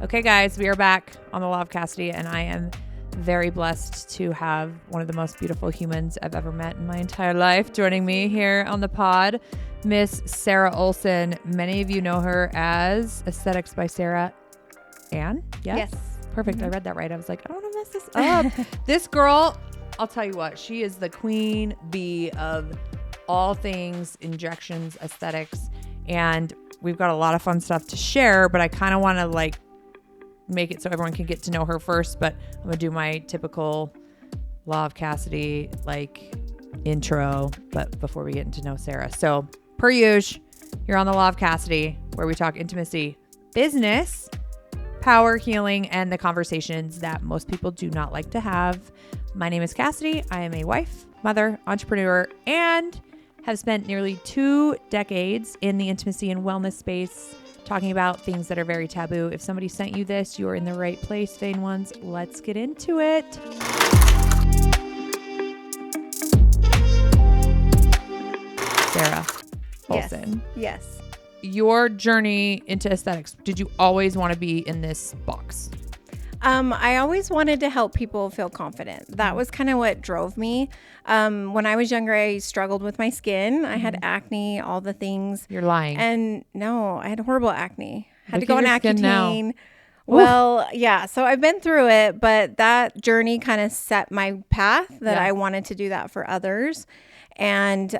Okay, guys, we are back on the Law of Cassidy, and I am very blessed to have one of the most beautiful humans I've ever met in my entire life joining me here on the pod, Miss Sarah Olsen. Many of you know her as Aesthetics by Sarah Ann. Yes. Perfect. I read that right. I was like, I don't want to mess this up. This girl, I'll tell you what, she is the queen bee of all things injections, aesthetics, and we've got a lot of fun stuff to share, but I kind of want to make it so everyone can get to know her first, but I'm going to do my typical Law of Cassidy intro, but before we get into know Sarah. So per usual, you're on the Law of Cassidy, where we talk intimacy, business, power, healing, and the conversations that most people do not like to have. My name is Cassidy. I am a wife, mother, entrepreneur, and have spent nearly 2 decades in the intimacy and wellness space, talking about things that are very taboo. If somebody sent you this, you're in the right place, vain ones. Let's get into it. Sarah Olsen. Yes. Your journey into aesthetics, did you always want to be in this box? I always wanted to help people feel confident. That was kind of what drove me. When I was younger, I struggled with my skin. I had acne, all the things. You're lying. And no, I had horrible acne. Had to Look go at on your skin now. Accutane. Well, yeah. So I've been through it, but that journey kind of set my path that I wanted to do that for others. And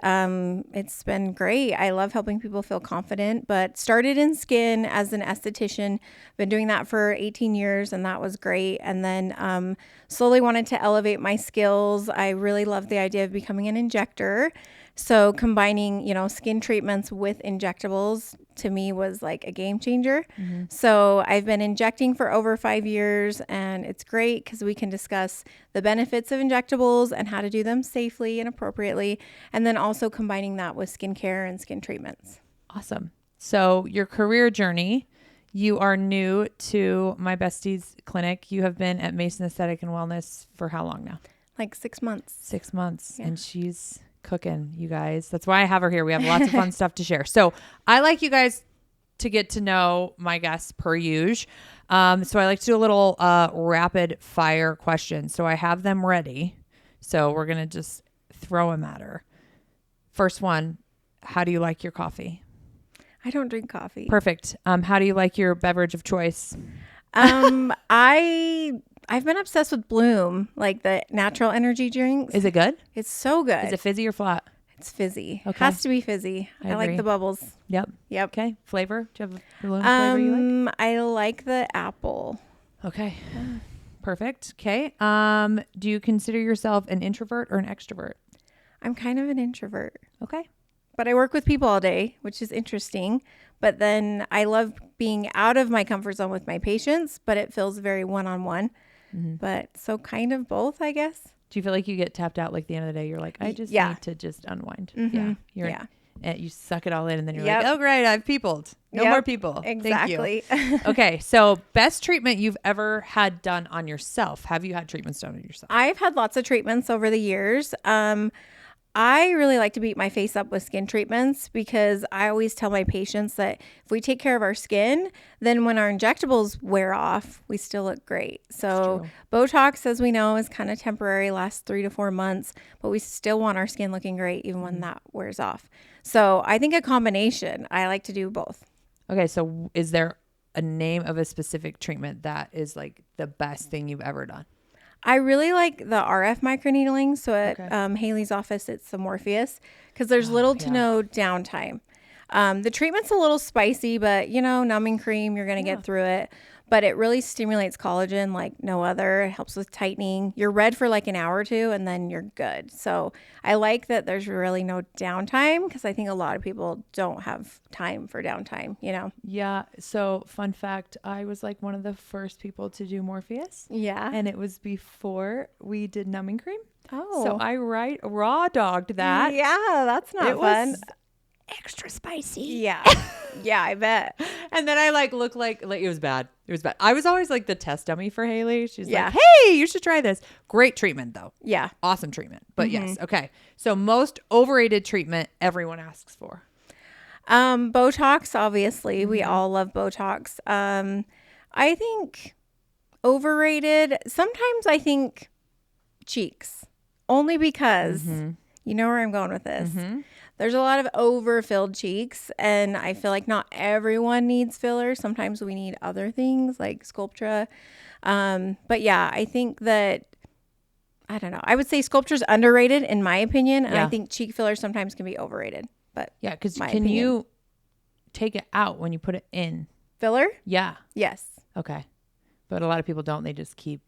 it's been great. I love helping people feel confident, but started in skin as an esthetician. Been doing that for 18 years, and that was great. And then slowly wanted to elevate my skills. I really loved the idea of becoming an injector. So combining, skin treatments with injectables to me was like a game changer. So I've been injecting for over 5 years, and it's great because we can discuss the benefits of injectables and how to do them safely and appropriately. And then also combining that with skincare and skin treatments. Awesome. So your career journey, you are new to my bestie's clinic. You have been at Mason Aesthetic and Wellness for how long now? Like 6 months. 6 months. Yeah. And she's cooking, you guys. That's why I have her here. We have lots of fun stuff to share. So I like you guys to get to know my guests per usual. So I like to do a little rapid fire questions. So I have them ready. So we're going to just throw them at her. First one, how do you like your coffee? I don't drink coffee. Perfect. How do you like your beverage of choice? I've been obsessed with Bloom, like the natural energy drinks. Is it good? It's so good. Is it fizzy or flat? It's fizzy. Okay. Has to be fizzy. I like the bubbles. Yep. Yep. Okay. Flavor? Do you have a Bloom flavor you like? I like the apple. Okay. Perfect. Okay. Do you consider yourself an introvert or an extrovert? I'm kind of an introvert. Okay. But I work with people all day, which is interesting. But then I love being out of my comfort zone with my patients, but it feels very one-on-one. But so kind of both, I guess. Do you feel like you get tapped out like the end of the day? You're like, I just need to just unwind. Yeah. You suck it all in and then you're like, oh, great. I've peopled. No more people. Exactly. Thank you. Okay. So best treatment you've ever had done on yourself. Have you had treatments done on yourself? I've had lots of treatments over the years. I really like to beat my face up with skin treatments because I always tell my patients that if we take care of our skin, then when our injectables wear off, we still look great. So Botox, as we know, is kind of temporary, lasts 3 to 4 months, but we still want our skin looking great even when that wears off. So I think a combination. I like to do both. Okay. So is there a name of a specific treatment that is like the best thing you've ever done? I really like the RF microneedling. So at Haley's office, it's the Morpheus because there's little to no downtime. The treatment's a little spicy, but numbing cream, you're going to get through it. But it really stimulates collagen like no other. It helps with tightening. You're red for like an hour or two and then you're good. So I like that there's really no downtime because I think a lot of people don't have time for downtime, Yeah. So fun fact, I was like one of the first people to do Morpheus. Yeah. And it was before we did numbing cream. Oh. So I raw dogged that. Yeah, that's not fun. Was extra spicy. Yeah. Yeah, I bet. And then I looked like it was bad. It was bad. I was always like the test dummy for Haley. She's like, hey, you should try this. Great treatment though. Yeah. Awesome treatment. But yes. Okay. So most overrated treatment everyone asks for. Botox, obviously. We all love Botox. I think overrated. Sometimes I think cheeks, only because you know where I'm going with this. There's a lot of overfilled cheeks, and I feel like not everyone needs fillers. Sometimes we need other things like Sculptra. But yeah, I think that, I don't know. I would say Sculptra's underrated in my opinion, and I think cheek fillers sometimes can be overrated. But yeah, because can you take it out when you put it in? Filler? Yeah. Yes. Okay. But a lot of people don't. They just keep.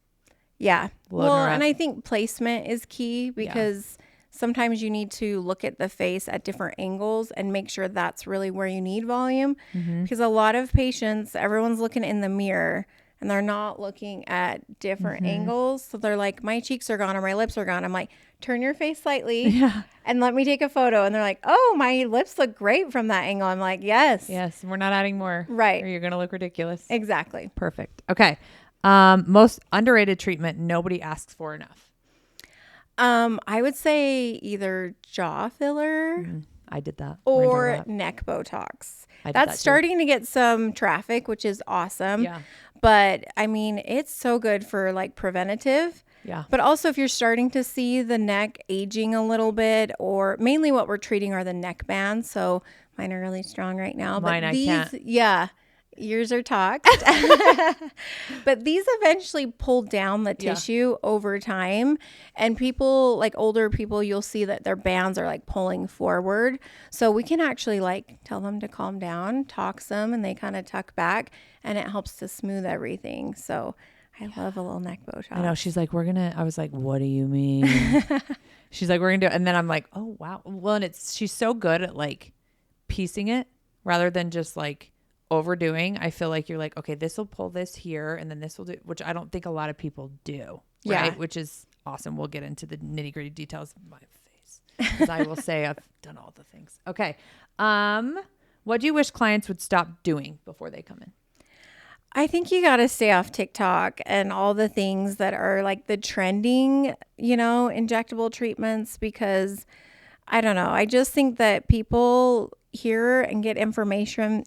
Yeah. Well, around. and I think placement is key because sometimes you need to look at the face at different angles and make sure that's really where you need volume. Because a lot of patients, everyone's looking in the mirror and they're not looking at different angles. So they're like, my cheeks are gone or my lips are gone. I'm like, turn your face slightly and let me take a photo. And they're like, oh, my lips look great from that angle. I'm like, yes. Yes. We're not adding more. Right. Or you're going to look ridiculous. Exactly. Perfect. Okay. Most underrated treatment nobody asks for enough. I would say either jaw filler. I did that. Or neck Botox. That's starting to get some traffic, which is awesome. Yeah. But I mean, it's so good for like preventative. Yeah. But also if you're starting to see the neck aging a little bit, or mainly what we're treating are the neck bands. So mine are really strong right now. Mine, but these, I can't. Yeah. Yours are toxed. But these eventually pull down the tissue over time. And people, like older people, you'll see that their bands are like pulling forward. So we can actually like tell them to calm down, tox them, and they kind of tuck back. And it helps to smooth everything. So I love a little neck Botox. I know. She's like, I was like, what do you mean? She's like, we're going to do it. And then I'm like, oh, wow. Well, and she's so good at like piecing it rather than just like overdoing. I feel like you're like, okay, this will pull this here and then this will do, which I don't think a lot of people do. Right. Which is awesome. We'll get into the nitty gritty details of my face because I will say I've done all the things. Okay. What do you wish clients would stop doing before they come in? I think you got to stay off TikTok and all the things that are like the trending, injectable treatments, because I don't know. I just think that people hear and get information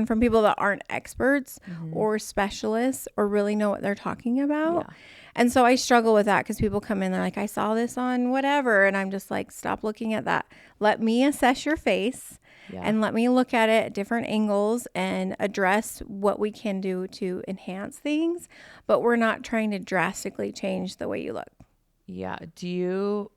from people that aren't experts or specialists or really know what they're talking about. Yeah. And so I struggle with that because people come in, they're like, I saw this on whatever. And I'm just like, stop looking at that. Let me assess your face and let me look at it at different angles and address what we can do to enhance things. But we're not trying to drastically change the way you look. Yeah. Do you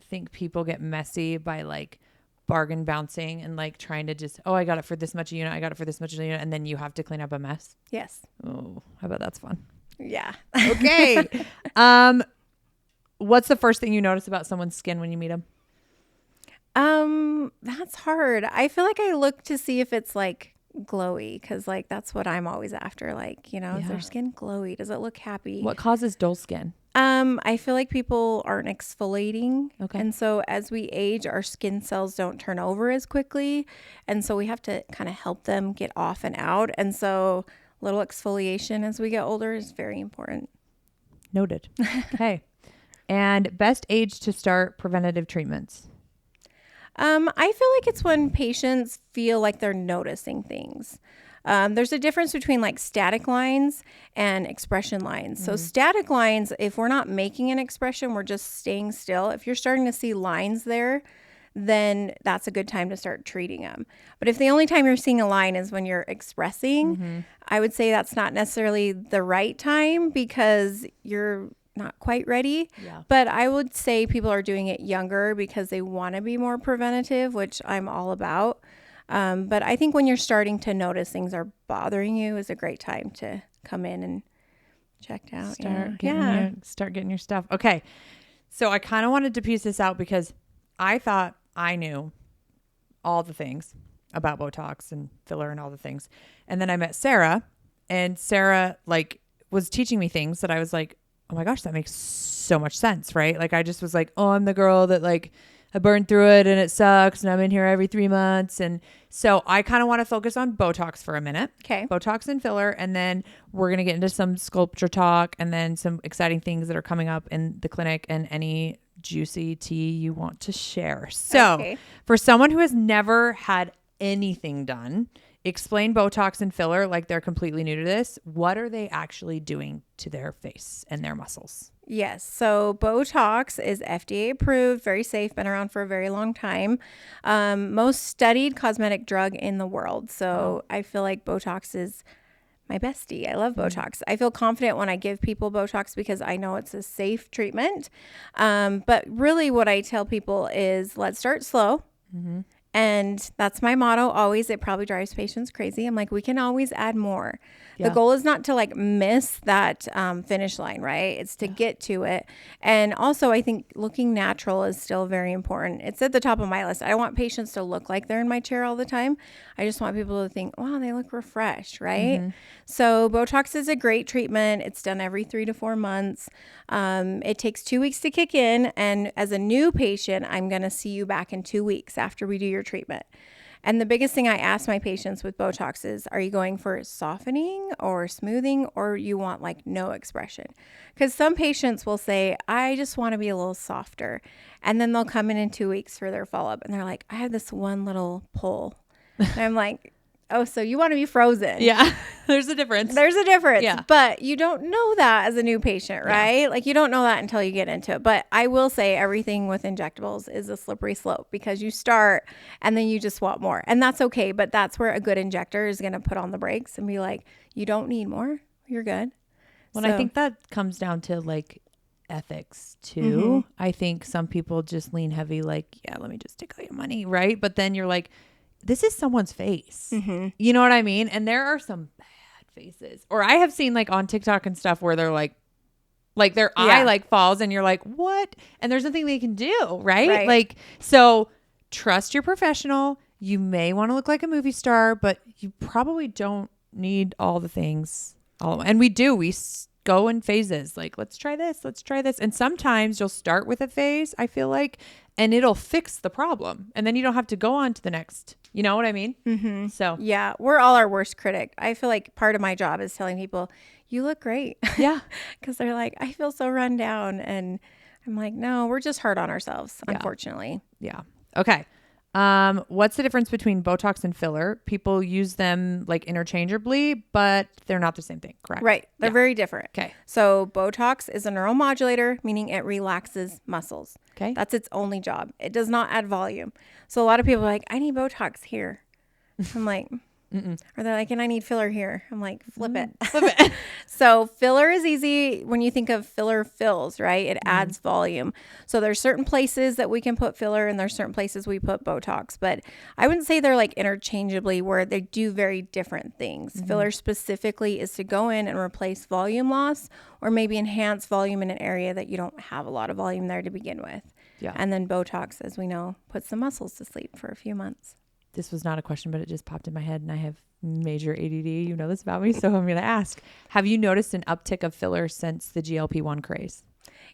think people get messy by like bargain bouncing and like trying to just, I got it for this much a unit, I got it for this much a unit, and then you have to clean up a mess? Yes. Oh, I bet that's fun. Yeah. Okay. What's the first thing you notice about someone's skin when you meet them? That's hard. I feel like I look to see if it's like glowy, because like that's what I'm always after. Like, is their skin glowy? Does it look happy? What causes dull skin? I feel like people aren't exfoliating. Okay. And so as we age, our skin cells don't turn over as quickly. And so we have to kind of help them get off and out. And so little exfoliation as we get older is very important. Noted. Okay. And best age to start preventative treatments? I feel like it's when patients feel like they're noticing things. There's a difference between like static lines and expression lines. So static lines, if we're not making an expression, we're just staying still. If you're starting to see lines there, then that's a good time to start treating them. But if the only time you're seeing a line is when you're expressing, I would say that's not necessarily the right time because you're not quite ready. Yeah. But I would say people are doing it younger because they want to be more preventative, which I'm all about. But I think when you're starting to notice things are bothering you is a great time to come in and check out. Start getting your stuff. Okay. So I kind of wanted to piece this out because I thought I knew all the things about Botox and filler and all the things. And then I met Sarah, and Sarah like was teaching me things that I was like, oh my gosh, that makes so much sense. Right. Like I just was like, oh, I'm the girl that like I burned through it and it sucks and I'm in here every 3 months. And so I kind of want to focus on Botox for a minute. Okay. Botox and filler. And then we're going to get into some Sculptra talk and then some exciting things that are coming up in the clinic and any juicy tea you want to share. So for someone who has never had anything done, explain Botox and filler like they're completely new to this. What are they actually doing to their face and their muscles? Yes. So Botox is FDA approved, very safe, been around for a very long time. Most studied cosmetic drug in the world. So I feel like Botox is my bestie. I love Botox. I feel confident when I give people Botox because I know it's a safe treatment. But really what I tell people is let's start slow. And that's my motto always. It probably drives patients crazy. I'm like, we can always add more. The goal is not to like miss that finish line, right? It's to get to it. And also I think looking natural is still very important. It's at the top of my list. I don't want patients to look like they're in my chair all the time. I just want people to think, wow, they look refreshed, right? So Botox is a great treatment. It's done every 3 to 4 months. It takes 2 weeks to kick in. And as a new patient, I'm going to see you back in 2 weeks after we do your treatment. And the biggest thing I ask my patients with Botox is, are you going for softening or smoothing, or you want like no expression? Because some patients will say, I just want to be a little softer. And then they'll come in 2 weeks for their follow-up and they're like, I have this one little pull. And I'm like, oh, so you want to be frozen. Yeah. There's a difference. There's a difference. Yeah. But you don't know that as a new patient, right? Yeah. Like you don't know that until you get into it. But I will say everything with injectables is a slippery slope because you start and then you just want more. And that's okay. But that's where a good injector is going to put on the brakes and be like, you don't need more. You're good. Well, I think that comes down to like ethics too. I think some people just lean heavy like, yeah, let me just take all your money, right? But then you're like, this is someone's face. You know what I mean? And there are some bad faces. Or I have seen like on TikTok and stuff where they're like their eye like falls and you're like, what? And there's nothing they can do, right? Like, so trust your professional. You may want to look like a movie star, but you probably don't need all the things. And we go in phases. Like, let's try this. Let's try this. And sometimes you'll start with a phase, I feel like, and it'll fix the problem. And then you don't have to go on to the next. You know what I mean? So yeah, we're all our worst critic. I feel like part of my job is telling people, you look great. Yeah. Because they're like, I feel so run down. And I'm like, no, we're just hard on ourselves, unfortunately. Yeah. Okay. What's the difference between Botox and filler? People use them like interchangeably, but they're not the same thing, correct? Right. They're very different. Okay. So Botox is a neuromodulator, meaning it relaxes muscles. Okay. That's its only job. It does not add volume. So a lot of people are like, I need Botox here. I'm like, or they're like, and I need filler here. I'm like, flip it. So filler is easy. When you think of filler fills, right? It adds volume. So there's certain places that we can put filler and there's certain places we put Botox, but I wouldn't say they're like interchangeably where they do very different things. Filler specifically is to go in and replace volume loss or maybe enhance volume in an area that you don't have a lot of volume there to begin with. Yeah. And then Botox, as we know, puts the muscles to sleep for a few months. This was not a question, but it just popped in my head and I have major ADD. You know this about me, so I'm going to ask. Have you noticed an uptick of filler since the GLP-1 craze?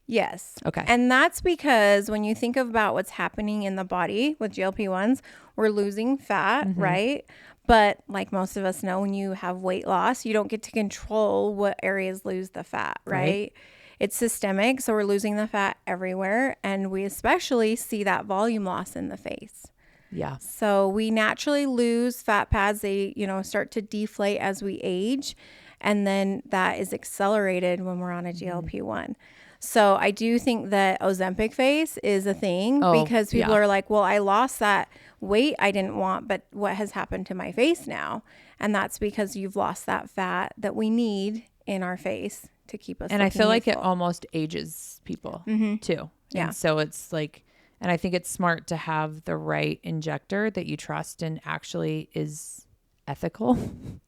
Yes. Okay. And that's because when you think about what's happening in the body with GLP-1s, we're losing fat, right? But like most of us know, when you have weight loss, you don't get to control what areas lose the fat, right? It's systemic, so we're losing the fat everywhere. And we especially see that volume loss in the face. Yeah. So we naturally lose fat pads. They, start to deflate as we age. And then that is accelerated when we're on a GLP-1. So I do think that Ozempic face is a thing because people are like, well, I lost that weight I didn't want, but what has happened to my face now? And that's because you've lost that fat that we need in our face to keep us. And I feel like it almost ages people too. Yeah. And so it's like, and I think it's smart to have the right injector that you trust and actually is ethical.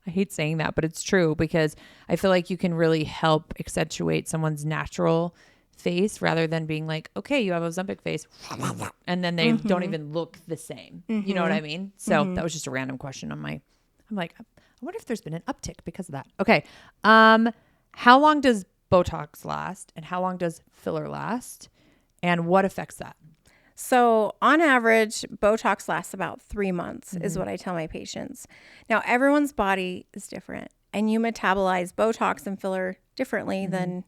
I hate saying that, but it's true because I feel like you can really help accentuate someone's natural face rather than being like, okay, you have a Ozempic face and then they don't even look the same. You know what I mean? So that was just a random question on I'm like, I wonder if there's been an uptick because of that. Okay. How long does Botox last and how long does filler last and what affects that? So on average, Botox lasts about 3 months is what I tell my patients. Now, everyone's body is different and you metabolize Botox and filler differently than,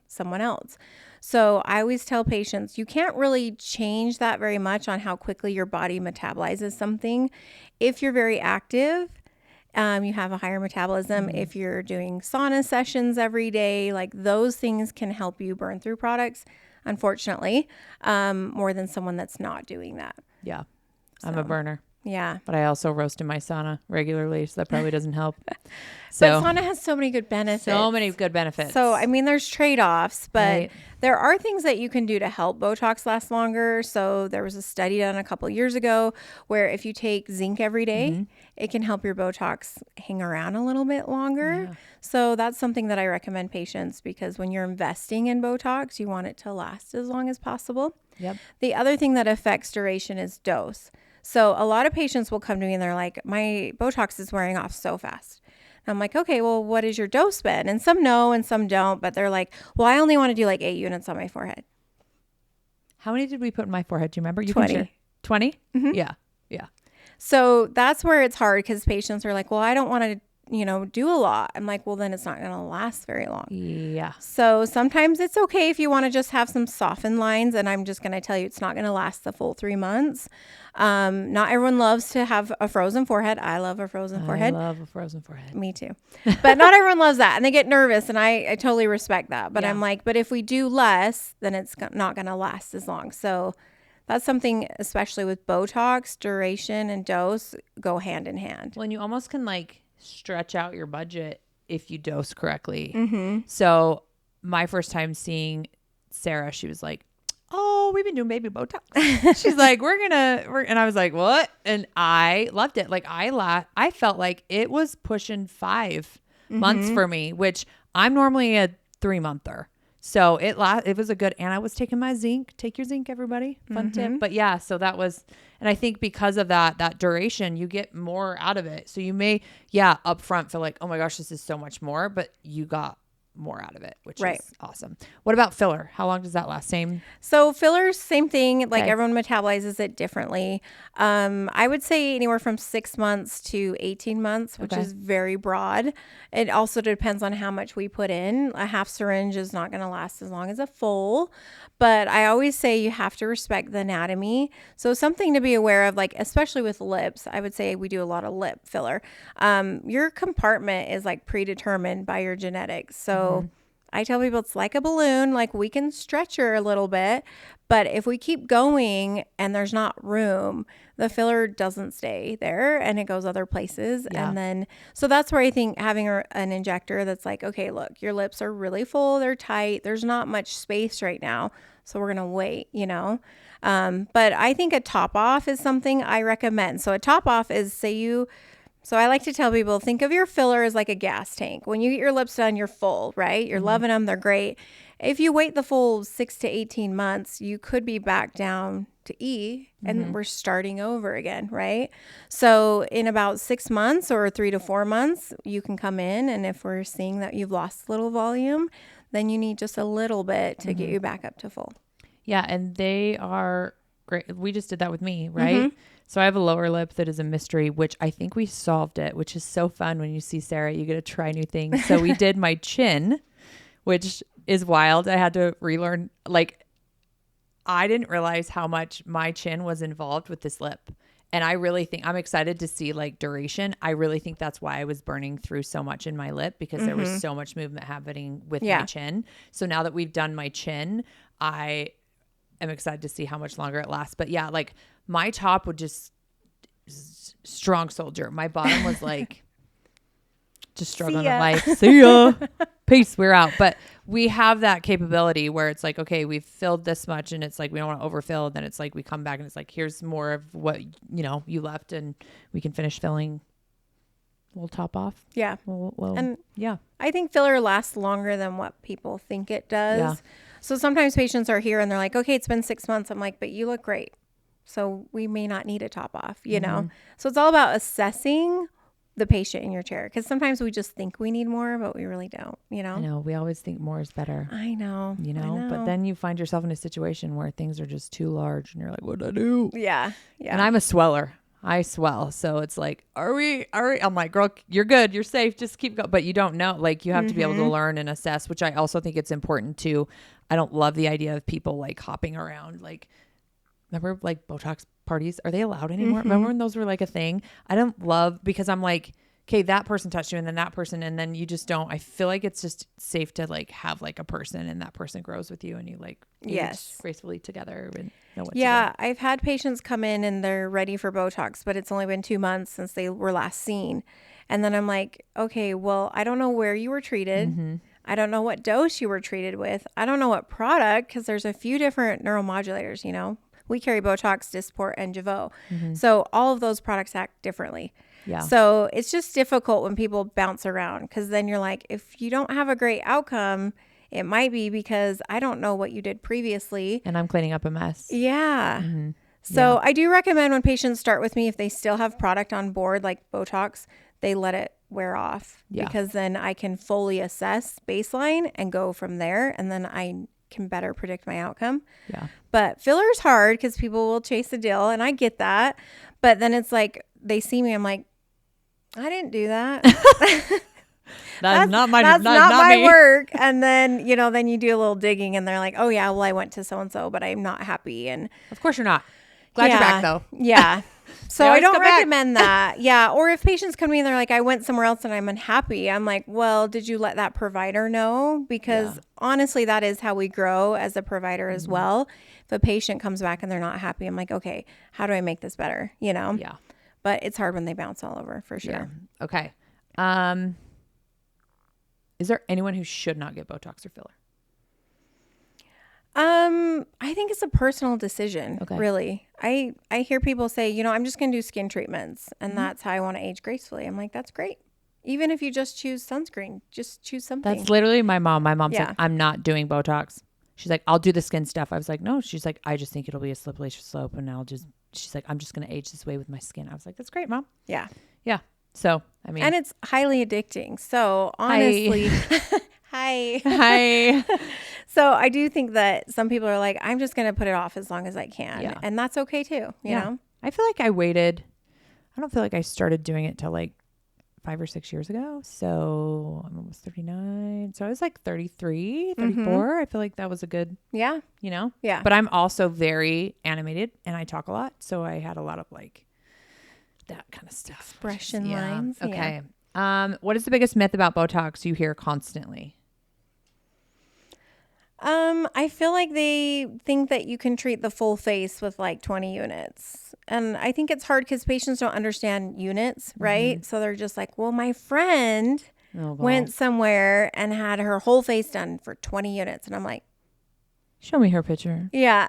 someone else. So I always tell patients, you can't really change that very much on how quickly your body metabolizes something if you're very active You have a higher metabolism. If you're doing sauna sessions every day, like those things can help you burn through products, unfortunately, more than someone that's not doing that. Yeah. I'm a burner. Yeah. But I also roast in my sauna regularly, so that probably doesn't help. So, but sauna has so many good benefits. So many good benefits. So, I mean, there's trade-offs, but Right. there are things that you can do to help Botox last longer. So there was a study done a couple years ago where if you take zinc every day, it can help your Botox hang around a little bit longer. Yeah. So that's something that I recommend patients, because when you're investing in Botox, you want it to last as long as possible. Yep. The other thing that affects duration is dose. So a lot of patients will come to me and they're like, my Botox is wearing off so fast. And I'm like, okay, well, what is your dose been? And some know and some don't, but they're like, well, I only want to do like 8 units on my forehead. How many did we put in my forehead? Do you remember? You 20. Can share. 20? Mm-hmm. Yeah. Yeah. So that's where it's hard, because patients are like, well, I don't want to, do a lot. I'm like, well, then it's not going to last very long. Yeah. So sometimes it's okay if you want to just have some softened lines. And I'm just going to tell you, it's not going to last the full 3 months. Not everyone loves to have a frozen forehead. I love a frozen forehead. I love a frozen forehead. Me too. But not everyone loves that. And they get nervous. And I totally respect that. But I'm like, but if we do less, then it's not going to last as long. So that's something, especially with Botox, duration and dose go hand in hand. Well, and you almost can like stretch out your budget if you dose correctly. Mm-hmm. So my first time seeing Sarah, she was like, oh, we've been doing baby Botox. She's like, and I was like, what? And I loved it. Like I felt like it was pushing 5 months for me, which I'm normally a 3-monther. So it was a good, and I was taking my zinc. Take your zinc, everybody. Fun tip. But yeah, so that was, and I think because of that duration, you get more out of it. So you may, up front feel like, oh my gosh, this is so much more, but you got more out of it, which is awesome. What about filler? How long does that last? Same? So fillers, same thing. Like everyone metabolizes it differently. I would say anywhere from 6 months to 18 months, which is very broad. It also depends on how much we put in. A half syringe is not going to last as long as a full, but I always say you have to respect the anatomy. So something to be aware of, like, especially with lips, I would say we do a lot of lip filler. Your compartment is like predetermined by your genetics. So I tell people it's like a balloon, like we can stretch her a little bit, but if we keep going and there's not room, the filler doesn't stay there and it goes other places. Yeah. And then, so that's where I think having an injector that's like, okay, look, your lips are really full, they're tight, there's not much space right now. So we're going to wait, but I think a top off is something I recommend. So a top off is, so I like to tell people, think of your filler as like a gas tank. When you get your lips done, you're full, right? You're loving them. They're great. If you wait the full 6 to 18 months, you could be back down to E and we're starting over again, right? So in about 6 months or 3 to 4 months, you can come in. And if we're seeing that you've lost a little volume, then you need just a little bit to get you back up to full. Yeah. And they are great. We just did that with me, right? So I have a lower lip that is a mystery, which I think we solved it, which is so fun when you see Sarah, you get to try new things. So we did my chin, which is wild. I had to relearn, like, I didn't realize how much my chin was involved with this lip. And I really think I'm excited to see like duration. I really think that's why I was burning through so much in my lip, because there was so much movement happening with my chin. So now that we've done my chin, I am excited to see how much longer it lasts. But yeah, like my top would just strong soldier. My bottom was like just struggling with life. See ya. Peace. We're out. But we have that capability where it's like, okay, we've filled this much and it's like, we don't want to overfill. Then it's like, we come back and it's like, here's more of what, you left, and we can finish filling. We'll top off. Yeah. And yeah, I think filler lasts longer than what people think it does. Yeah. So sometimes patients are here and they're like, okay, it's been 6 months. I'm like, but you look great. So we may not need a top off, know? So it's all about assessing the patient in your chair. Because sometimes we just think we need more, but we really don't, I know. We always think more is better. I know. But then you find yourself in a situation where things are just too large and you're like, what do I do? Yeah. Yeah. And I'm a sweller. I swell. So it's like, are we? I'm like, girl, you're good. You're safe. Just keep going. But you don't know. Like, you have to be able to learn and assess, which I also think it's important too. I don't love the idea of people like hopping around. Like, remember like Botox parties? Are they allowed anymore? Remember when those were like a thing? I don't love, because I'm like, okay, that person touched you and then that person, and then you just don't. I feel like it's just safe to like have like a person and that person grows with you and you like age gracefully together and know what to do. I've had patients come in and they're ready for Botox, but it's only been 2 months since they were last seen. And then I'm like, okay, well, I don't know where you were treated. I don't know what dose you were treated with. I don't know what product, because there's a few different neuromodulators, you know. We carry Botox, Dysport, and Jeuveau. So all of those products act differently. Yeah. So it's just difficult when people bounce around, because then you're like, if you don't have a great outcome, it might be because I don't know what you did previously. And I'm cleaning up a mess. Yeah. So I do recommend when patients start with me, if they still have product on board like Botox, they let it wear off, because then I can fully assess baseline and go from there. And then I can better predict my outcome. Yeah. But filler's hard because people will chase a deal, and I get that. But then it's like they see me, I'm like, I didn't do that. That's not my work. And then, you know, then you do a little digging and they're like, oh yeah, well, I went to so-and-so, but I'm not happy. And of course you're not. Glad you're back though. Yeah. So I don't recommend that. Yeah. Or if patients come to me and they're like, I went somewhere else and I'm unhappy. I'm like, well, did you let that provider know? Because honestly, that is how we grow as a provider as well. If a patient comes back and they're not happy, I'm like, okay, how do I make this better? You know? Yeah. But it's hard when they bounce all over, for sure. Yeah. Okay. Is there anyone who should not get Botox or filler? I think it's a personal decision, really. I hear people say, you know, I'm just going to do skin treatments and that's how I want to age gracefully. I'm like, that's great. Even if you just choose sunscreen, just choose something. That's literally my mom. My mom said, I'm not doing Botox. She's like, I'll do the skin stuff. I was like, no. She's like, I just think it'll be a slippery slope and she's like, I'm just going to age this way with my skin. I was like, that's great, Mom. Yeah. Yeah. So, I mean. And it's highly addicting. So honestly, Hi. So I do think that some people are like, I'm just going to put it off as long as I can. Yeah. And that's okay too. You know, I feel like I waited. I don't feel like I started doing it till like 5 or 6 years ago. So I'm almost 39. So I was like 33, 34. I feel like that was a good, you know? Yeah. But I'm also very animated and I talk a lot. So I had a lot of like that kind of stuff. Expression lines. Okay. Yeah. What is the biggest myth about Botox you hear constantly? I feel like they think that you can treat the full face with like 20 units. And I think it's hard because patients don't understand units, right? So they're just like, well, my friend went somewhere and had her whole face done for 20 units. And I'm like, show me her picture. Yeah.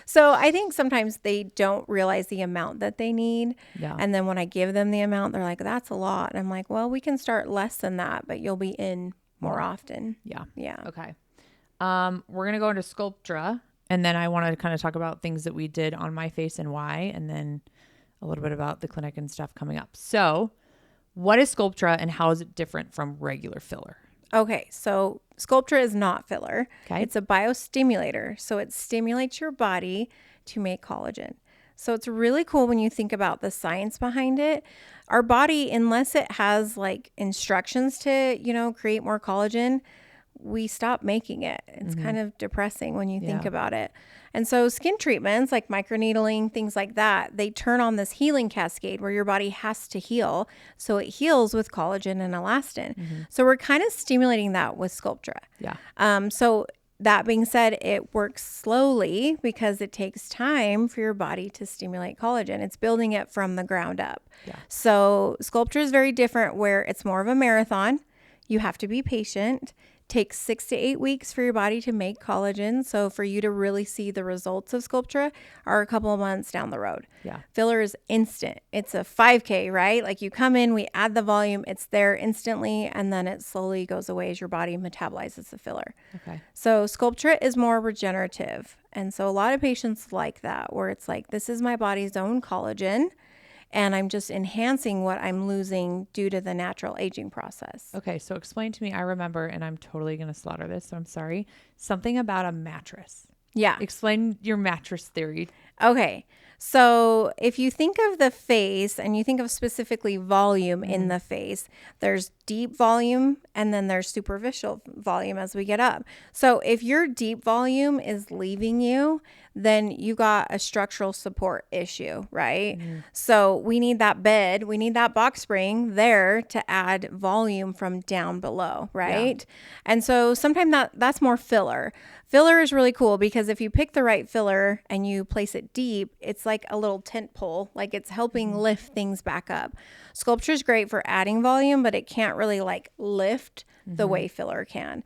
So I think sometimes they don't realize the amount that they need. Yeah. And then when I give them the amount, they're like, that's a lot. And I'm like, well, we can start less than that, but you'll be in more often. Yeah. Yeah. Okay. We're going to go into Sculptra, and then I want to kind of talk about things that we did on my face and why, and then a little bit about the clinic and stuff coming up. So what is Sculptra and how is it different from regular filler? Okay. So Sculptra is not filler. Okay. It's a biostimulator. So it stimulates your body to make collagen. So it's really cool when you think about the science behind it. Our body, unless it has like instructions to, you know, create more collagen, we stop making it. It's kind of depressing when you think about it. And so skin treatments like microneedling, things like that, they turn on this healing cascade where your body has to heal. So it heals with collagen and elastin. So we're kind of stimulating that with Sculptra. Yeah. So that being said, it works slowly because it takes time for your body to stimulate collagen. It's building it from the ground up. Yeah. So Sculptra is very different where it's more of a marathon. You have to be patient. Takes 6 to 8 weeks for your body to make collagen. So for you to really see the results of Sculptra are a couple of months down the road. Yeah. Filler is instant. It's a 5K, right? Like you come in, we add the volume, it's there instantly, and then it slowly goes away as your body metabolizes the filler. Okay. So Sculptra is more regenerative. And so a lot of patients like that, where it's like, this is my body's own collagen, and I'm just enhancing what I'm losing due to the natural aging process. Okay, so explain to me, I remember, and I'm totally going to slaughter this, so I'm sorry, something about a mattress. Yeah. Explain your mattress theory. Okay, so if you think of the face and you think of specifically volume in the face, there's deep volume and then there's superficial volume as we get up. So if your deep volume is leaving you, then you got a structural support issue, right? So we need that bed, we need that box spring there to add volume from down below, right? And so sometimes that's more filler. Filler is really cool because if you pick the right filler and you place it deep, it's like a little tent pole, like it's helping lift things back up. Sculptra is great for adding volume, but it can't really like lift the way filler can.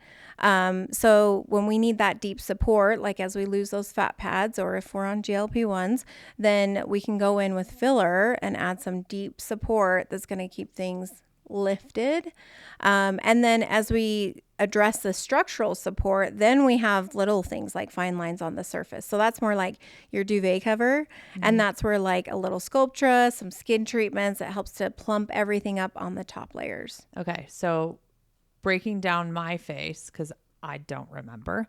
So when we need that deep support, like as we lose those fat pads or if we're on GLP-1s, then we can go in with filler and add some deep support that's going to keep things lifted. And then as we address the structural support, then we have little things like fine lines on the surface. So that's more like your duvet cover. And that's where like a little Sculptra, some skin treatments, it helps to plump everything up on the top layers. Okay. So breaking down my face, because I don't remember,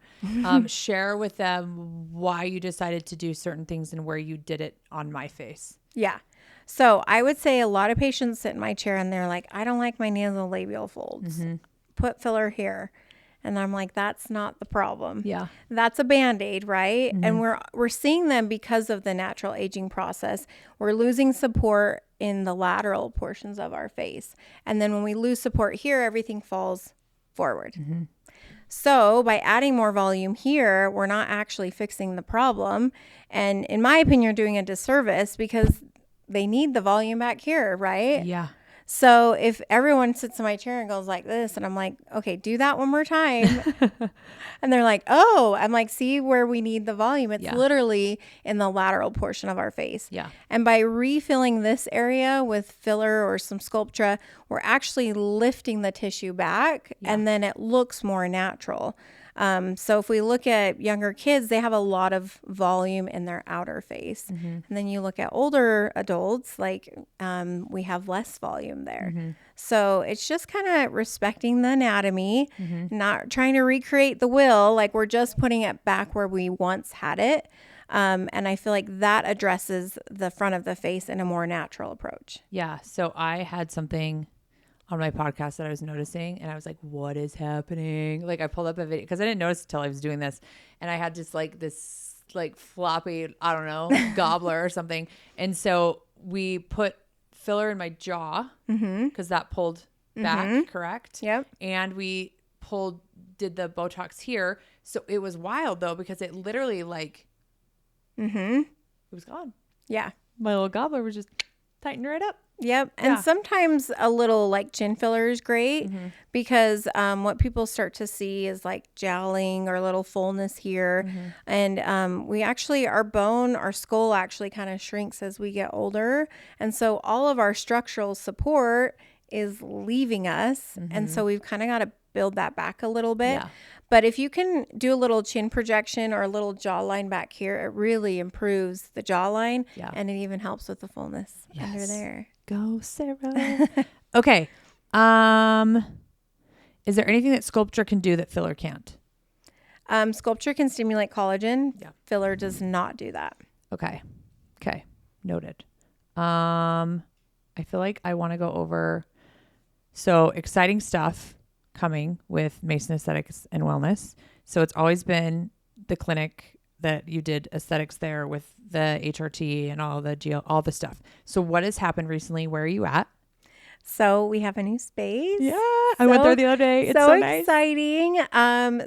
share with them why you decided to do certain things and where you did it on my face. Yeah. So I would say a lot of patients sit in my chair and they're like, I don't like my nasolabial folds. Put filler here. And I'm like, that's not the problem. Yeah. That's a Band-Aid, right? And we're seeing them because of the natural aging process. We're losing support in the lateral portions of our face. And then when we lose support here, everything falls forward. So by adding more volume here, we're not actually fixing the problem. And in my opinion, you're doing a disservice because they need the volume back here, right? Yeah. So if everyone sits in my chair and goes like this, and I'm like, okay, do that one more time. And they're like, oh, I'm like, see where we need the volume. It's literally in the lateral portion of our face. Yeah. And by refilling this area with filler or some Sculptra, we're actually lifting the tissue back and then it looks more natural. So if we look at younger kids, they have a lot of volume in their outer face. And then you look at older adults, like we have less volume there. So it's just kind of respecting the anatomy, not trying to recreate the will, like we're just putting it back where we once had it. And I feel like that addresses the front of the face in a more natural approach. Yeah. So I had something on my podcast that I was noticing and I was like, what is happening? Like I pulled up a video because I didn't notice until I was doing this. And I had just like this like floppy, I don't know, gobbler or something. And so we put filler in my jaw because that pulled back, correct? Yep. And we did the Botox here. So it was wild though, because it literally like, it was gone. Yeah. My little gobbler was just tightened right up. Yep. And sometimes a little like chin filler is great because what people start to see is like jowling or a little fullness here. And we actually, our skull actually kind of shrinks as we get older. And so all of our structural support is leaving us. And so we've kind of got to build that back a little bit. But if you can do a little chin projection or a little jawline back here, it really improves the jawline and it even helps with the fullness under there. Go, Sarah. Okay. Is there anything that Sculptra can do that filler can't? Sculptra can stimulate collagen. Filler does not do that. Okay. Noted. I feel like I want to go over so exciting stuff coming with Mason Aesthetics and Wellness. So it's always been the clinic that you did aesthetics there with the HRT and all the stuff. So what has happened recently? Where are you at? So we have a new space. Yeah, I went there the other day. It's so nice. Exciting.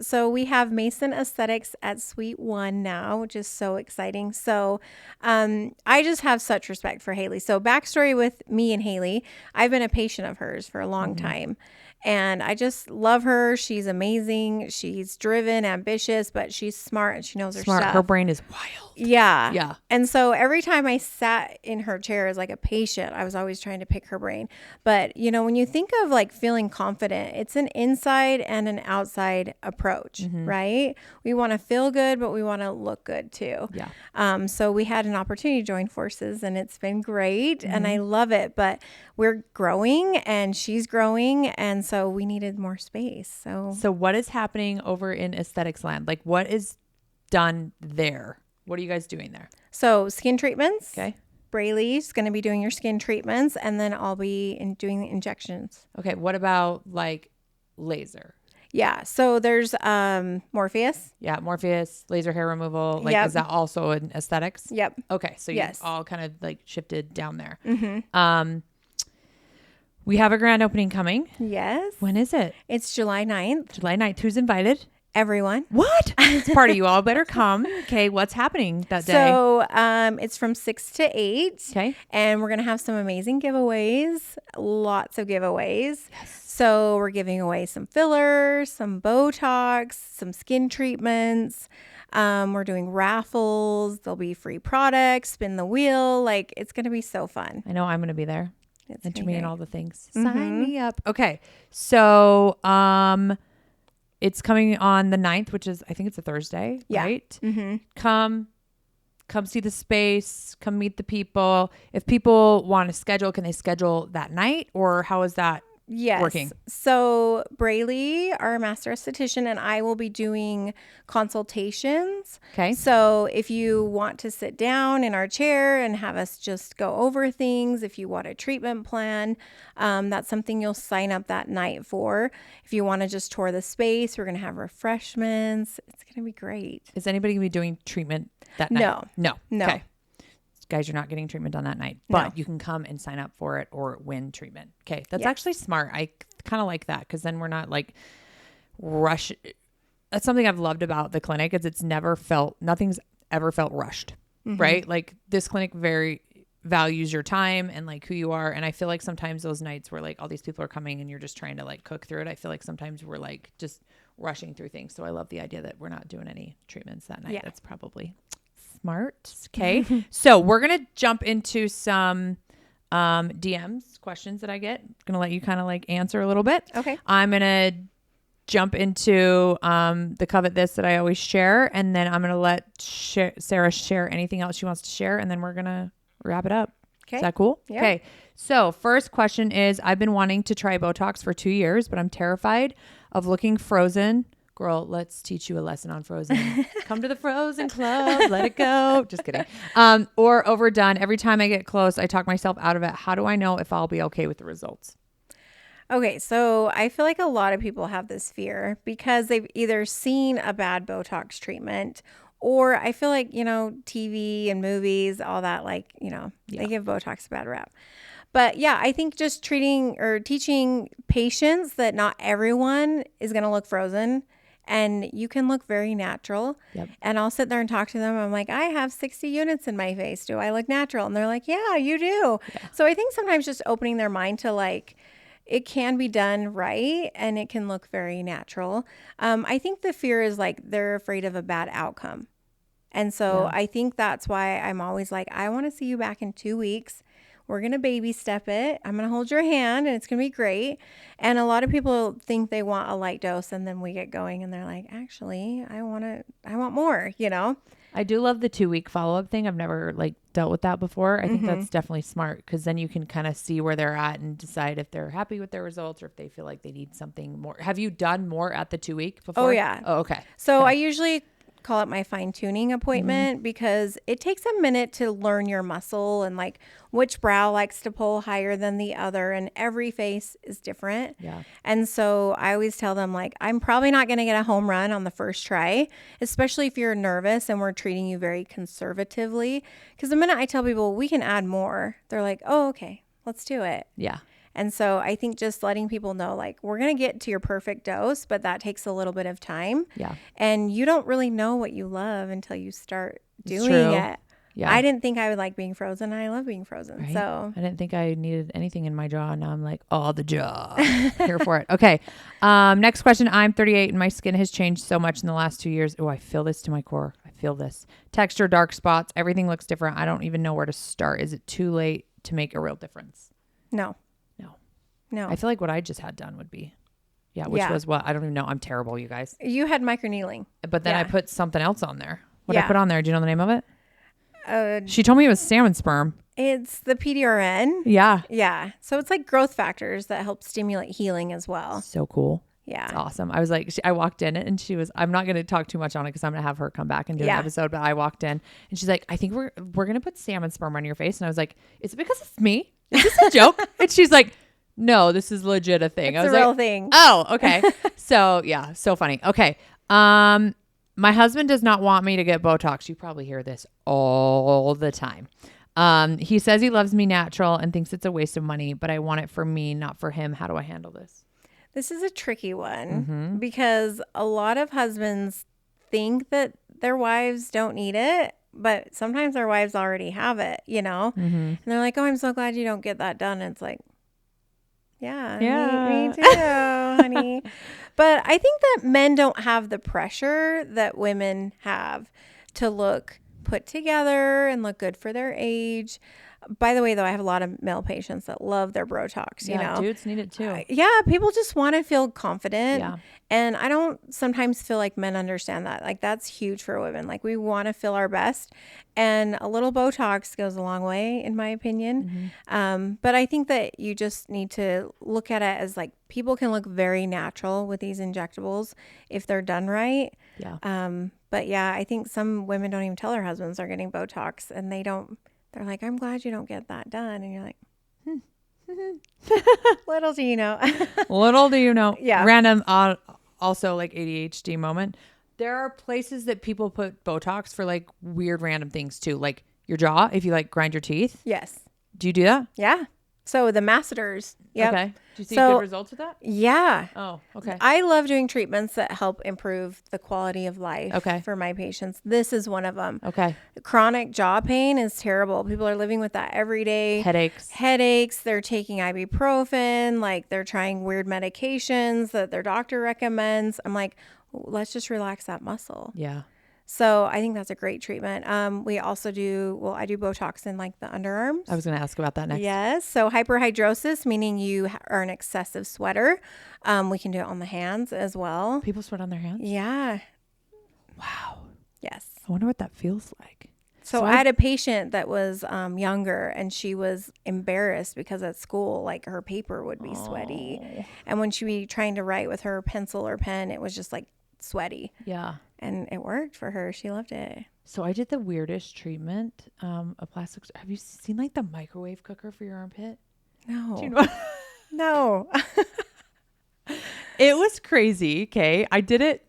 So we have Mason Aesthetics at Suite 1 now, which is so exciting. So I just have such respect for Haley. So backstory with me and Haley, I've been a patient of hers for a long time. And I just love her. She's amazing. She's driven, ambitious, but she's smart and she knows her stuff. Her brain is wild. Yeah. And so every time I sat in her chair as like a patient, I was always trying to pick her brain. But, you know, when you think of like feeling confident, it's an inside and an outside approach, right? We want to feel good, but we want to look good too. Yeah. So we had an opportunity to join forces and it's been great and I love it, but we're growing and she's growing. And so we needed more space. So what is happening over in Aesthetics Land? Like what is done there? What are you guys doing there? So skin treatments. Okay. Braylee's going to be doing your skin treatments and then I'll be doing the injections. Okay. What about like laser? Yeah. So there's Morpheus. Yeah, Morpheus, laser hair removal. Like, Yep. is that also in aesthetics? Yep. Okay, so Yes. you've all kind of like shifted down there. We have a grand opening coming. Yes. When is it? It's July 9th. July 9th. Who's invited? Everyone. What? It's a party. You all better come. Okay, what's happening that day? So it's from 6 to 8. Okay. And we're going to have some amazing giveaways. Lots of giveaways. Yes. So we're giving away some fillers, some Botox, some skin treatments. We're doing raffles. There'll be free products, spin the wheel. Like, it's going to be so fun. I know I'm going to be there. It's Enter gonna me be in great. all the things. Sign me up. Okay. So it's coming on the 9th, which is, I think it's a Thursday, Yeah. right? Mm-hmm. Come see the space, come meet the people. If people want to schedule, can they schedule that night, or how is that working? So Braylee, our master esthetician, and I will be doing consultations. Okay. So if you want to sit down in our chair and have us just go over things, if you want a treatment plan, that's something you'll sign up that night for. If you want to just tour the space, we're going to have refreshments. It's going to be great. Is anybody going to be doing treatment that night? No. No. Okay. Guys, you're not getting treatment on that night, but you can come and sign up for it or win treatment. Okay. That's actually smart. I kind of like that, because then we're not like rush. That's something I've loved about the clinic, is nothing's ever felt rushed, right? Like, this clinic very values your time and like who you are. And I feel like sometimes those nights where like all these people are coming and you're just trying to like cook through it, I feel like sometimes we're like just rushing through things. So I love the idea that we're not doing any treatments that night. Yeah. That's probably smart. Okay. So we're going to jump into some DMs, questions that I get. I'm going to let you kind of like answer a little bit. Okay. I'm going to jump into the covet this that I always share. And then I'm going to let Sarah share anything else she wants to share. And then we're going to wrap it up. Okay. Is that cool? Yeah. Okay. So first question is, I've been wanting to try Botox for 2 years, but I'm terrified of looking frozen. Girl, let's teach you a lesson on Frozen. Come to the Frozen Club. Let it go. Just kidding. Or overdone. Every time I get close, I talk myself out of it. How do I know if I'll be okay with the results? Okay, so I feel like a lot of people have this fear because they've either seen a bad Botox treatment, or I feel like, TV and movies, all that, like, they give Botox a bad rap. But yeah, I think just treating or teaching patients that not everyone is going to look frozen, and you can look very natural. Yep. And I'll sit there and talk to them. I'm like, I have 60 units in my face. Do I look natural? And they're like, yeah, you do. Yeah. So I think sometimes just opening their mind to like, it can be done right and it can look very natural. I think the fear is like they're afraid of a bad outcome. And so I think that's why I'm always like, I want to see you back in 2 weeks. We're going to baby step it. I'm going to hold your hand and it's going to be great. And a lot of people think they want a light dose, and then we get going and they're like, actually, I want more, I do love the 2-week follow-up thing. I've never like dealt with that before. I think that's definitely smart, because then you can kind of see where they're at and decide if they're happy with their results or if they feel like they need something more. Have you done more at the 2-week before? Oh, yeah. Oh, okay. So okay. I usually call it my fine-tuning appointment because it takes a minute to learn your muscle and like which brow likes to pull higher than the other, and every face is different. Yeah. And so I always tell them like, I'm probably not going to get a home run on the first try, especially if you're nervous and we're treating you very conservatively. Because the minute I tell people we can add more, they're like, oh, okay, let's do it. Yeah. And so I think just letting people know, like, we're going to get to your perfect dose, but that takes a little bit of time. Yeah. And you don't really know what you love until you start doing it. Yeah. I didn't think I would like being frozen. I love being frozen. Right? So I didn't think I needed anything in my jaw. Now I'm like, oh, the jaw. Here for it. Okay. Next question. I'm 38 and my skin has changed so much in the last 2 years. Oh, I feel this to my core. I feel this. Texture, dark spots, everything looks different. I don't even know where to start. Is it too late to make a real difference? No. I feel like what I just had done would be, was what? I don't even know. I'm terrible, you guys. You had microneedling. But then I put something else on there. What I put on there? Do you know the name of it? She told me it was salmon sperm. It's the PDRN. Yeah. Yeah. So it's like growth factors that help stimulate healing as well. So cool. Yeah. It's awesome. I was like, I walked in and she was, I'm not going to talk too much on it because I'm going to have her come back and do an episode, but I walked in and she's like, I think we're going to put salmon sperm on your face. And I was like, is it because it's me? Is this a joke? And she's like, no, this is legit a thing. It's a real thing. Oh, okay. So yeah, so funny. Okay. My husband does not want me to get Botox. You probably hear this all the time. He says he loves me natural and thinks it's a waste of money, but I want it for me, not for him. How do I handle this? This is a tricky one because a lot of husbands think that their wives don't need it, but sometimes their wives already have it, you know? And they're like, oh, I'm so glad you don't get that done. And it's like, yeah. Me too, honey. But I think that men don't have the pressure that women have to look put together and look good for their age. By the way, though, I have a lot of male patients that love their Botox, you know. Dudes need it too. People just want to feel confident. Yeah. And I don't sometimes feel like men understand that. Like, that's huge for women. Like, we want to feel our best. And a little Botox goes a long way, in my opinion. But I think that you just need to look at it as like people can look very natural with these injectables if they're done right. Yeah. But yeah, I think some women don't even tell their husbands they're getting Botox, and they're like, I'm glad you don't get that done. And you're like, little do you know. Little do you know. Yeah. Random, also like ADHD moment. There are places that people put Botox for like weird random things too. Like your jaw, if you like grind your teeth. Yes. Do you do that? Yeah. So the masseters. Yep. Okay. Do you see good results with that? Yeah. Oh, okay. I love doing treatments that help improve the quality of life for my patients. This is one of them. Okay. Chronic jaw pain is terrible. People are living with that every day. Headaches. They're taking ibuprofen. Like, they're trying weird medications that their doctor recommends. I'm like, let's just relax that muscle. Yeah. So I think that's a great treatment. We also I do Botox in like the underarms. I was going to ask about that next. Yes. So hyperhidrosis, meaning you are an excessive sweater. We can do it on the hands as well. People sweat on their hands? Yeah. Wow. Yes. I wonder what that feels like. So I had a patient that was younger, and she was embarrassed because at school, like, her paper would be sweaty. And when she would be trying to write with her pencil or pen, it was just like sweaty. Yeah. And it worked for her. She loved it. So I did the weirdest treatment, a plastic. Have you seen like the microwave cooker for your armpit? No. Do you know? No. It was crazy. Okay. I did it.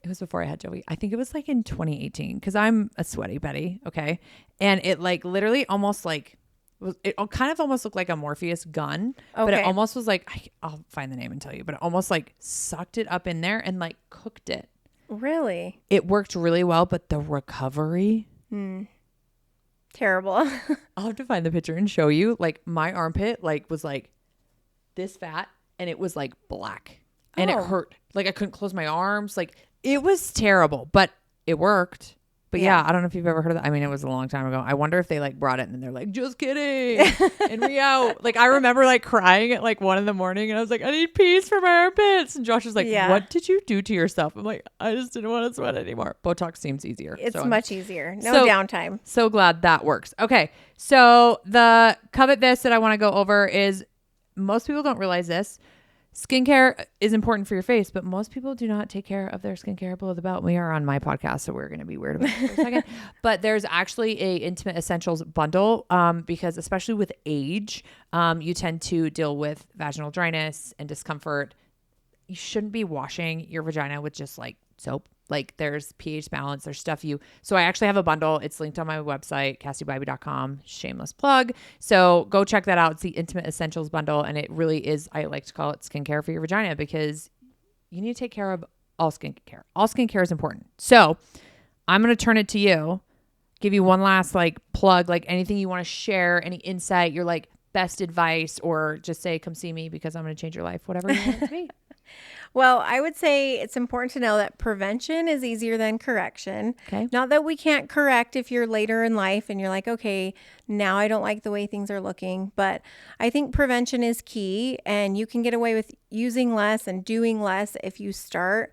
It was before I had Joey. I think it was like in 2018 because I'm a sweaty Betty. Okay. And it like literally almost like, it kind of almost looked like a Morpheus gun, but it almost was like, I'll find the name and tell you, but it almost like sucked it up in there and like cooked it. Really? It worked really well, but the recovery. Terrible. I'll have to find the picture and show you. Like, my armpit like was like this fat and it was like black and it hurt. Like, I couldn't close my arms. Like, it was terrible, but it worked. But yeah, I don't know if you've ever heard of that. I mean, it was a long time ago. I wonder if they like brought it and they're like, just kidding. And we out. Like, I remember like crying at like 1 a.m. and I was like, I need peace for my armpits. And Josh was like, what did you do to yourself? I'm like, I just didn't want to sweat anymore. Botox seems easier. It's much easier. No downtime. So glad that works. Okay. So the covet this that I want to go over is, most people don't realize this. Skincare is important for your face, but most people do not take care of their skincare below the belt. We are on my podcast, so we're going to be weird about it for a second. But there's actually a intimate essentials bundle because especially with age, you tend to deal with vaginal dryness and discomfort. You shouldn't be washing your vagina with just like soap. Like, there's pH balance, there's stuff so I actually have a bundle. It's linked on my website, CassieBybee.com, shameless plug. So go check that out. It's the Intimate Essentials bundle. And it really is, I like to call it skincare for your vagina because you need to take care of all skincare. All skincare is important. So I'm going to turn it to you, give you one last like plug, like anything you want to share, any insight, your like best advice, or just say, come see me because I'm going to change your life, whatever you want it to be. Well, I would say it's important to know that prevention is easier than correction. Okay. Not that we can't correct if you're later in life and you're like, okay, now I don't like the way things are looking. But I think prevention is key, and you can get away with using less and doing less if you start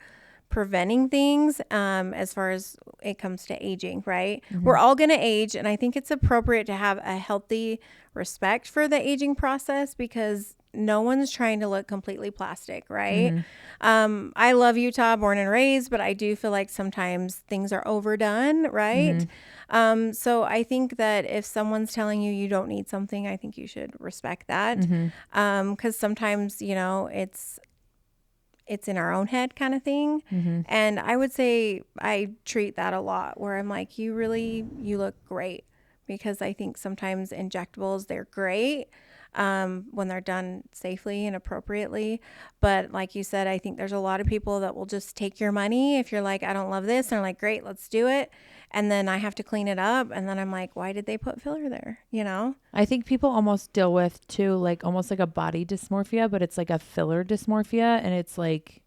preventing things as far as it comes to aging, right? We're all going to age, and I think it's appropriate to have a healthy respect for the aging process because no one's trying to look completely plastic, right? I love Utah, born and raised, but I do feel like sometimes things are overdone, right? So I think that if someone's telling you don't need something, I think you should respect that. 'Cause sometimes, you know, it's in our own head kind of thing. And I would say I treat that a lot where I'm like, you look great, because I think sometimes injectables, they're great when they're done safely and appropriately. But like you said, I think there's a lot of people that will just take your money if you're like, I don't love this. And they're like, great, let's do it. And then I have to clean it up. And then I'm like, why did they put filler there? You know? I think people almost deal with too, like almost like a body dysmorphia, but it's like a filler dysmorphia. And it's like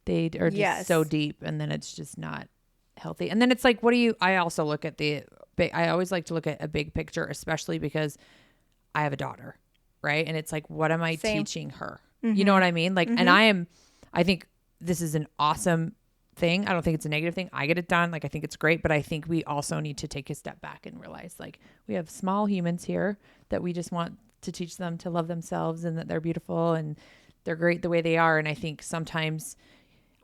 they are just so deep, and then it's just not healthy. And then it's like, I also look at I always like to look at a big picture, especially because I have a daughter, right? And it's like, what am I teaching her? You know what I mean? Like, and I think this is an awesome thing. I don't think it's a negative thing. I get it done. Like, I think it's great, but I think we also need to take a step back and realize, like, we have small humans here that we just want to teach them to love themselves, and that they're beautiful and they're great the way they are. And I think sometimes,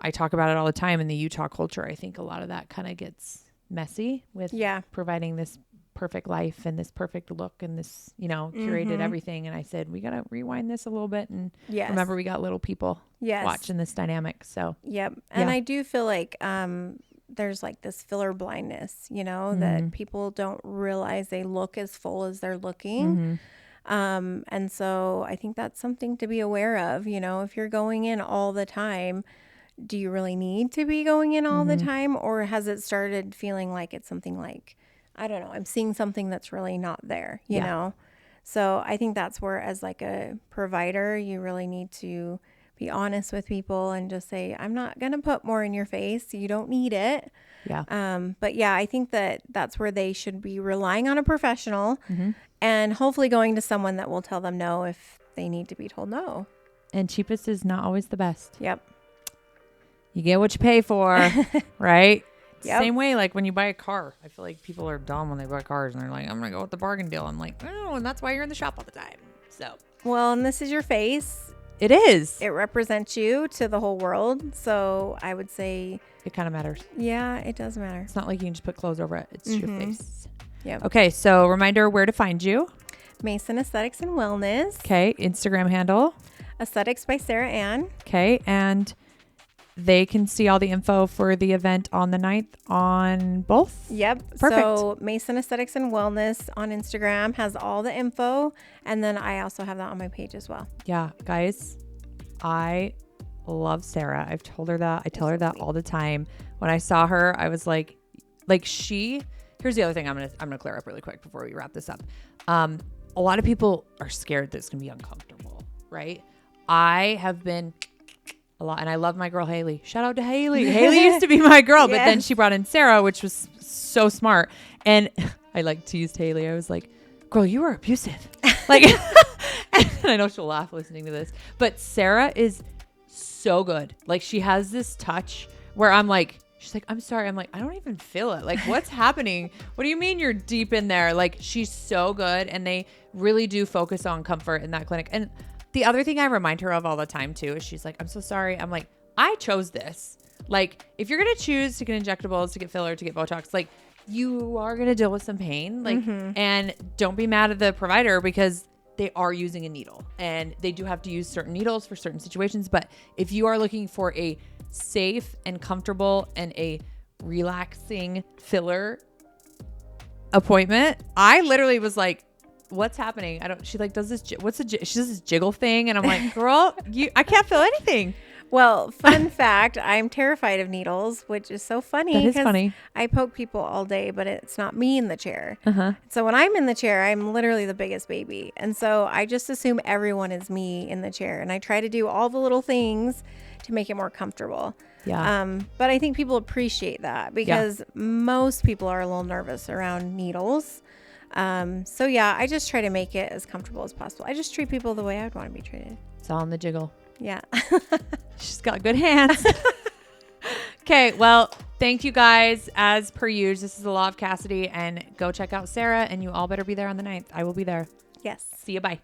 I talk about it all the time in the Utah culture, I think a lot of that kind of gets messy with providing this perfect life and this perfect look and this, you know, curated everything. And I said, we got to rewind this a little bit and remember we got little people watching this dynamic. So, And I do feel like there's like this filler blindness, you know, that people don't realize they look as full as they're looking. And so I think that's something to be aware of. You know, if you're going in all the time, do you really need to be going in all the time? Or has it started feeling like it's something like, I don't know, I'm seeing something that's really not there, you know? So I think that's where, as like a provider, you really need to be honest with people and just say, I'm not going to put more in your face. You don't need it. But yeah, I think that that's where they should be relying on a professional and hopefully going to someone that will tell them no if they need to be told no. And cheapest is not always the best. You get what you pay for, right? Same way, like when you buy a car, I feel like people are dumb when they buy cars and they're like, I'm going to go with the bargain deal. I'm like, oh, and that's why you're in the shop all the time. So, well, and this is your face. It is. It represents you to the whole world. So I would say it kind of matters. Yeah, it does matter. It's not like you can just put clothes over it. It's your face. Okay. So reminder where to find you. Mason Aesthetics and Wellness. Okay. Instagram handle. Aesthetics by Sarah Ann. Okay. And they can see all the info for the event on the 9th on both. Perfect. So Mason Aesthetics and Wellness on Instagram has all the info. And then I also have that on my page as well. Yeah, guys, I love Sarah. I've told her that. I tell her that all the time. When I saw her, I was like here's the other thing I'm gonna clear up really quick before we wrap this up. A lot of people are scared that it's gonna be uncomfortable, right? I have been a lot, and I love my girl Haley. Shout out to Haley. Haley used to be my girl, but then she brought in Sarah, which was so smart. And I like teased Haley. I was like, "Girl, you are abusive." Like, and I know she'll laugh listening to this, but Sarah is so good. Like, she has this touch where I'm like, she's like, "I'm sorry." I'm like, "I don't even feel it. Like, what's happening? What do you mean you're deep in there?" Like, she's so good, and they really do focus on comfort in that clinic. And the other thing I remind her of all the time too is she's like, "I'm so sorry." I'm like, "I chose this. Like, if you're going to choose to get injectables, to get filler, to get Botox, like, you are going to deal with some pain. Like, and don't be mad at the provider because they are using a needle and they do have to use certain needles for certain situations. But if you are looking for a safe and comfortable and a relaxing filler appointment, I literally was like, what's happening? She like does this, she does this jiggle thing. And I'm like, girl, I can't feel anything. Well, fun fact, I'm terrified of needles, which is so funny. That is funny. I poke people all day, but it's not me in the chair. So when I'm in the chair, I'm literally the biggest baby. And so I just assume everyone is me in the chair. And I try to do all the little things to make it more comfortable. But I think people appreciate that because most people are a little nervous around needles. So yeah, I just try to make it as comfortable as possible. I just treat people the way I'd want to be treated. It's all in the jiggle. Yeah. She's got good hands. Okay. Well, thank you guys. As per usual, this is the Law of Cassidy, and go check out Sarah, and you all better be there on the 9th. I will be there. Yes. See you. Bye.